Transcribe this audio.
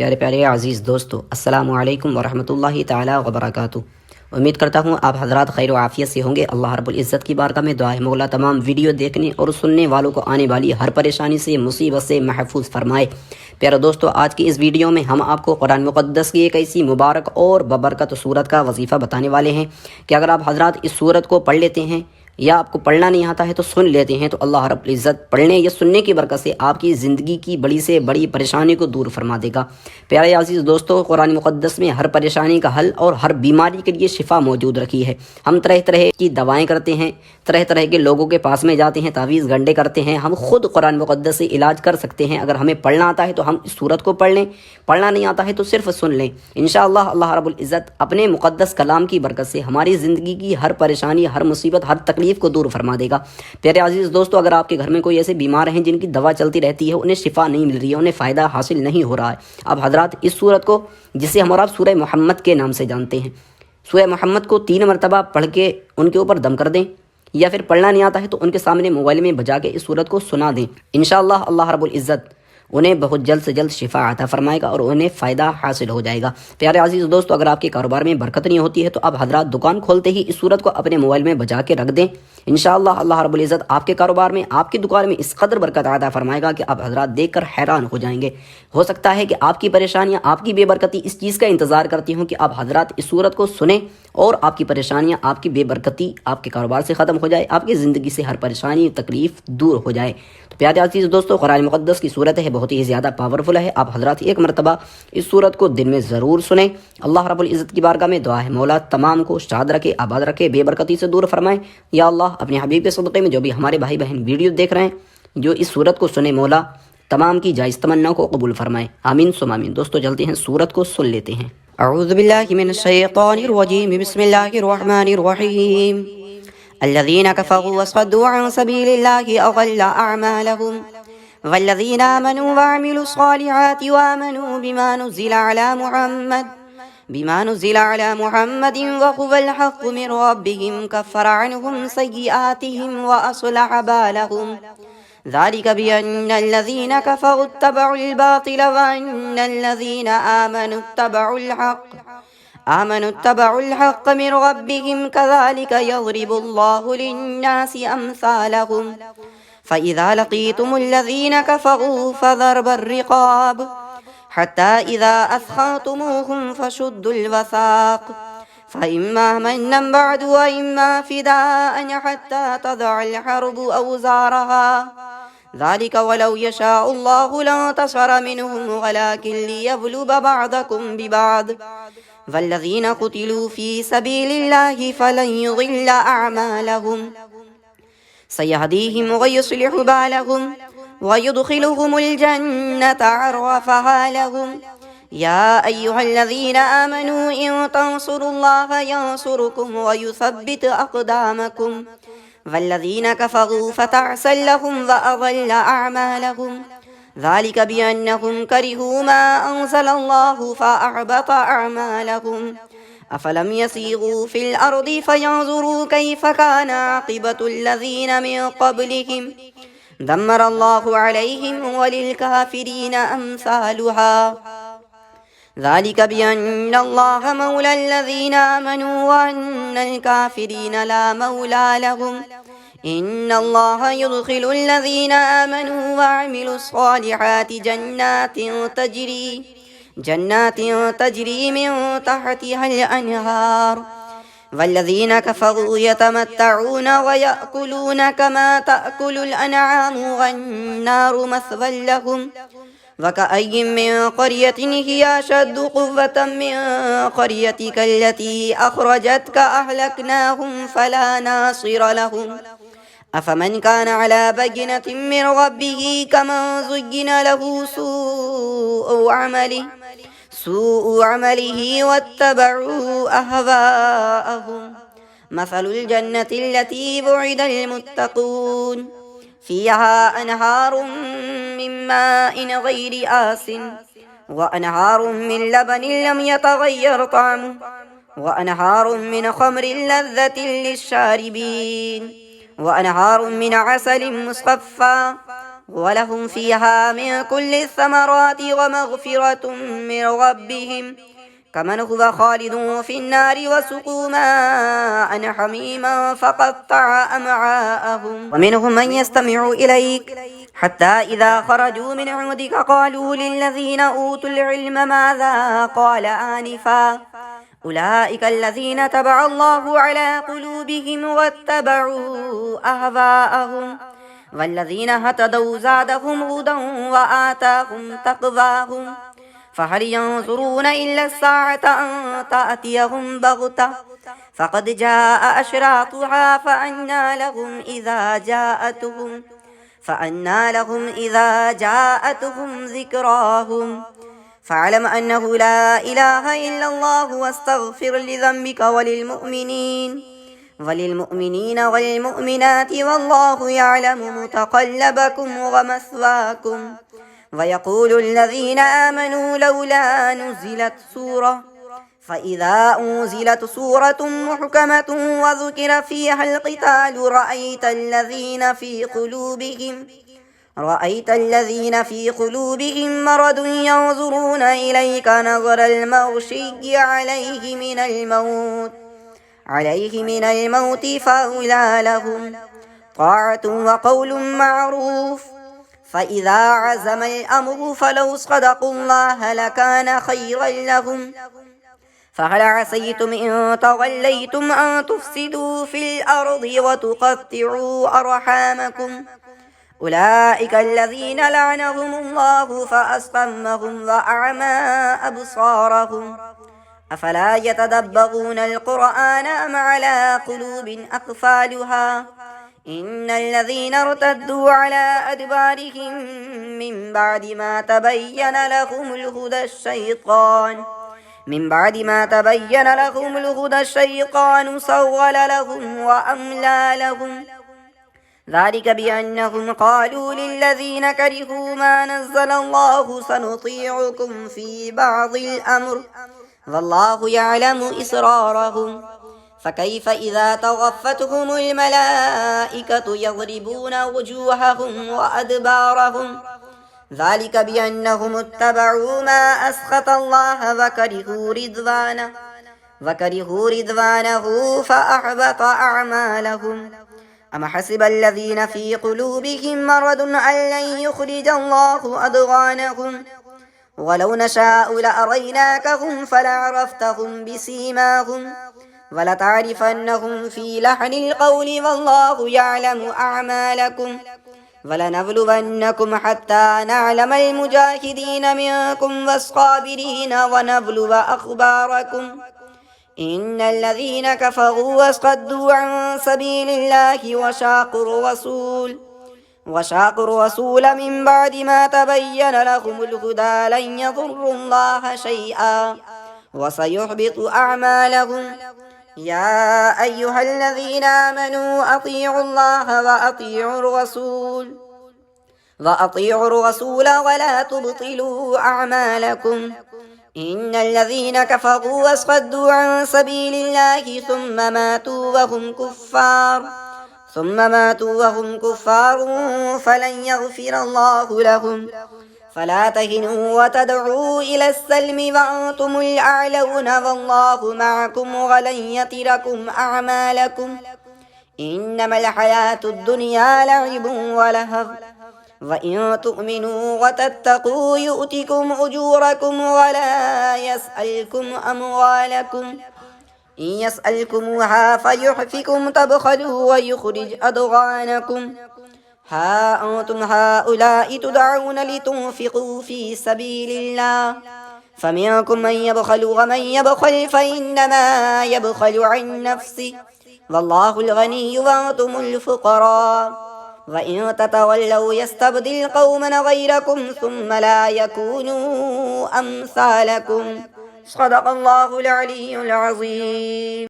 प्यारे प्यारे अज़ीज़ दोस्तों, अस्सलामु अलैकुम वरहमतुल्लाहि ताला वबरकातुहू। उम्मीद करता हूँ आप हज़रात खैर व आफ़ियत से होंगे। अल्लाह रब्बुल इज़्ज़त की बारगाह में दुआ है मौला तमाम वीडियो देखने और सुनने वालों को आने वाली हर परेशानी से, मुसीबत से महफूज फरमाए। प्यारे दोस्तों, आज की इस वीडियो में हम आपको कुरान मुक़द्दस की एक ऐसी मुबारक और बबरकत सूरत का वजीफ़ा बताने वाले हैं कि अगर आप हज़रात इस सूरत को पढ़ लेते हैं या आपको पढ़ना नहीं आता है तो सुन लेते हैं, तो अल्लाह रब्बुल इज़्ज़त पढ़ने या सुनने की बरकत से आपकी ज़िंदगी की बड़ी से बड़ी परेशानी को दूर फरमा देगा। प्यारे अज़ीज़ दोस्तों, कुरान मुक़द्दस में हर परेशानी का हल और हर बीमारी के लिए शिफा मौजूद रखी है। हम तरह तरह की दवाएं करते हैं, तरह तरह के लोगों के पास में जाते हैं, तावीज़ गंडे करते हैं। हम खुद कुरान मुक़द्दस से इलाज कर सकते हैं। अगर हमें पढ़ना आता है तो हम इस सूरत को पढ़ लें, पढ़ना नहीं आता है तो सिर्फ सुन लें। इंशाअल्लाह अल्लाह रब्बुल इज़्ज़त अपने मुक़द्दस कलाम की बरकत से हमारी ज़िंदगी की हर परेशानी, हर मुसीबत, हर तकलीफ़ को दूर फरमा देगा। प्यारे अज़ीज़ दोस्तों, अगर आपके घर में कोई ऐसे बीमार हैं जिनकी दवा चलती रहती है, उन्हें शिफा नहीं मिल रही है, उन्हें फ़ायदा हासिल नहीं हो रहा है, अब हज़रात इस सूरत को, जिसे हम और आप सूरह मोहम्मद के नाम से जानते हैं, सूरह मोहम्मद को 3 मरतबा पढ़ के उनके ऊपर दम कर दें, या फिर पढ़ना नहीं आता है तो उनके सामने मोबाइल में बजा के इस सूरत को सुना दें। इंशाअल्लाह अल्लाह रब्बुल इज़्ज़त उन्हें बहुत जल्द से जल्द शिफा अता फरमाएगा और उन्हें फ़ायदा हासिल हो जाएगा। प्यारे अज़ीज़ दोस्तों, अगर आपके कारोबार में बरकत नहीं होती है तो आप हज़रात दुकान खोलते ही इस सूरत को अपने मोबाइल में बजा के रख दें। इंशाअल्लाह अल्लाह रब्बुल इज़्ज़त आपके कारोबार में, आपकी दुकान में इस कदर बरकत अता फरमाएगा कि आप हज़रात देख कर हैरान हो जाएंगे। हो सकता है कि आपकी परेशानियाँ, आपकी बेबरकती इस चीज़ का इंतज़ार करती हों कि आप हज़रात इस सूरत को सुने और आपकी परेशानियाँ, आपकी बेबरकती आपके कारोबार से ख़त्म हो जाए, आपकी ज़िंदगी से हर परेशानी, तकलीफ़ दूर हो जाए। तो प्यारे अज़ीज़ दोस्तों, कुरान मुक़द्दस की सूरत है, बहुत ही ज़्यादा पावरफुल है। आप हज़रात एक मरतबा इस सूरत को दिन में ज़रूर सुने। अल्लाह रब्बुल इज़्ज़त की बारगाह में दुआ है मौला तमाम को शाद रखे, आबाद रखे, बेबरकती से दूर फरमाए। या अल्लाह अपने हबीब के सदक़े में जो भी हमारे भाई बहन वीडियो देख रहे हैं, जो इस सूरत को सुने, मौला तमाम की जायज़ तमन्ना को कबूल फरमाए। आमीन सुम आमीन। दोस्तों चलते हैं, सूरत को सुन लेते हैं। अऊज़ु बिल्लाहि मिनश शैतानिर रजीम, बिस्मिल्लाहिर रहमानिर रहीम। अल्लज़ीना कफ़रू वसद्दू अन सबीलिल्लाहि अज़ल्ला अअमालहुम वल्लज़ीना आमनू वअमिलुस्सॉलिहाति वआमनू बिमा नुज़िला अला मुहम्मदिन वहुवल हक़्क़ु मिन रब्बिहिम कफ़्फ़रा अन्हुम सय्यिआतिहिम व अस्लह बालहुम ज़ालिका बिअन्नल्लज़ीना कफ़रू इत्तबउल बातिल व अन्नल्लज़ीना आमनू इत्तबउल हक़्क़ मिन रब्बिहिम कज़ालिका यज़रिबुल्लाहु लिन्नासि अम्सालहुम फ़इज़ा लक़ीतुमुल्लज़ीना कफ़रू फ़ज़रबर रिक़ाब हत्ता इज़ा अस्ख़न्तुमूहुम फ़शुद्दुल वसाक़ फ़इम्मा मन्नन बअदु व इम्मा फ़िदाअन हत्ता तज़अल हर्बु औज़ारहा ज़ालिका वलौ यशाअुल्लाहु लंतसर मिनहुम वलाकिन लियब्लुव बअदकुम बिबअद वल्लज़ीना क़ुतिलू फ़ी सबीलिल्लाहि फ़लन युज़िल्ल अअमालहुम सयहदीहिम व युस्लिहु बालहुम वयुदखिलुहुमुल जन्नत अर्रफ़हा लहुम या अय्युहल्लज़ीना आमनू इन तंसुरुल्लाह यंसुरुकुम व युसब्बित अक़दामकुम वल्लज़ीना कफ़रू फ़तअसल लहुम व अज़ल्ल अअमालहुम ज़ालिका बिअन्नहुम करिहू मा अंज़लल्लाहु फ़अहबत अअमालहुम अफ़लम यसीगू फ़िल अर्दि फ़यंज़ुरू कैफ़ कान आक़िबतुल्लज़ीना मिन क़ब्लिहिम दम्मरल्लाहु अलैहिम वलिलकाफ़िरीन अम्सालुहा ज़ालिका बिअन्नल्लाह मौलाल्लज़ीना आमनू व अन्नल काफ़िरीन ला मौला लहुम इन्नल्लाह युदखिलुल्लज़ीना आमनू व अमिलुस्सॉलिहाति जन्नातिन तजरी मिन तहतिहल अनहार वल्लज़ीना कफ़रू यतमत्तऊन व यअकुलून कमा तअकुलुल अनआमु वन्नारु मस्वल लहुम वकअय्यिन मिन क़र्यतिन हिय अशद्दु क़ुव्वतन मिन क़र्यतिका अल्लती अख़रजतक अहलकनाहुम फला नासिर लहुम अफ़मन कान अला बय्यिनतिन मिन रब्बिही कमन ज़ुय्यिन लहू सूअ अमलिही वत्तबअू अहवाअहुम मसलुल जन्नति अल्लती वुइदल मुत्तक़ून फ़ीहा अनहारुम मिन माइन ग़ैरि आसिन व अनहारुम मिन लबनिन लम यतग़य्यर तअमुहु व अनहारुम मिन ख़म्रिन लज़्ज़तिन लिश्शारिबीन व अनहारुम मिन असलिन मुस्क़फ़्फ़ा ولهم فيها من كل الثمرات ومغفرة من ربهم كمن هو خالد في النار وسقوا ماء حميما فقطع أمعاءهم ومنهم من يستمع إليك حتى إذا خرجوا من عندك قالوا للذين أوتوا العلم ماذا قال آنفا أولئك الذين تبع الله على قلوبهم واتبعوا أهواءهم والذين هتدوا زادهم هدى وآتاهم تقواهم فهل ينظرون إلا الساعة أن تأتيهم بغتة فقد جاء أشراطها فأنى لهم إذا جاءتهم ذكراهم فاعلم أنه لا إله إلا الله واستغفر لذنبك وللمؤمنين والمؤمنات والله يعلم متقلبكم ومثواكم ويقول الذين آمنوا لولا نزلت سورة فإذا أنزلت سورة محكمة وذكر فيها القتال رأيت الذين في قلوبهم مرض ينظرون إليك نظر المغشي عليه من الموت فأولى لهم طاعة وقول معروف فإذا عزم الأمر فلو صدقوا الله لكان خيرا لهم فهل عسيتم إن توليتم أن تفسدوا في الأرض وتقطعوا أرحامكم أولئك الذين لعنهم الله فأصمهم وأعمى أبصارهم أفلا يتدبرون القرآن أم على قلوب أقفالها إن الذين ارتدوا على أدبارهم من بعد ما تبين لهم الهدى الشيطان سول لهم وأملى لهم ذلك بأنهم قالوا للذين كرهوا ما نزل الله سنطيعكم في بعض الأمر والله يعلم إسرارهم فكيف إذا توفتهم الملائكة يضربون وجوههم وأدبارهم ذلك بأنهم اتبعوا ما أسخط الله وكرهوا رضوانه فأحبط أعمالهم أم حسب الذين في قلوبهم مرض أن لن يخرج الله أضغانهم ولو نشاء لأريناكهم فلعرفتهم بسيماهم ولتعرفنهم في لحن القول والله يعلم أعمالكم ولنبلونكم حتى نعلم المجاهدين منكم والصابرين ونبلو أخباركم إن الذين كفروا وصدوا عن سبيل الله وشاقوا الرسول من بعد ما تبين لهم الهدى لن يضروا الله شيئا وسيحبط أعمالهم يا أيها الذين آمنوا أطيعوا الله وأطيعوا الرسول ولا تبطلوا أعمالكم إن الذين كفروا وصدوا عن سبيل الله ثم ماتوا وهم كفار فلن يغفر الله لهم فلا تهنوا وتدعوا إلى السلم وأنتم الأعلون والله معكم ولن يتركم أعمالكم إنما الحياة الدنيا لعب ولهو وإن تؤمنوا وتتقوا يؤتكم أجوركم ولا يسألكم أموالكم إن يسألكموها فيحفكم تبخلوا ويخرج أضغانكم ها أنتم هؤلاء تدعون لتنفقوا في سبيل الله فمنكم من يبخل ومن يبخل فإنما يبخل عن نفسه والله الغني وأنتم الفقراء وإن تتولوا يستبدل قوما غيركم ثم لا يكونوا أمثالكم صدق الله العلي العظيم.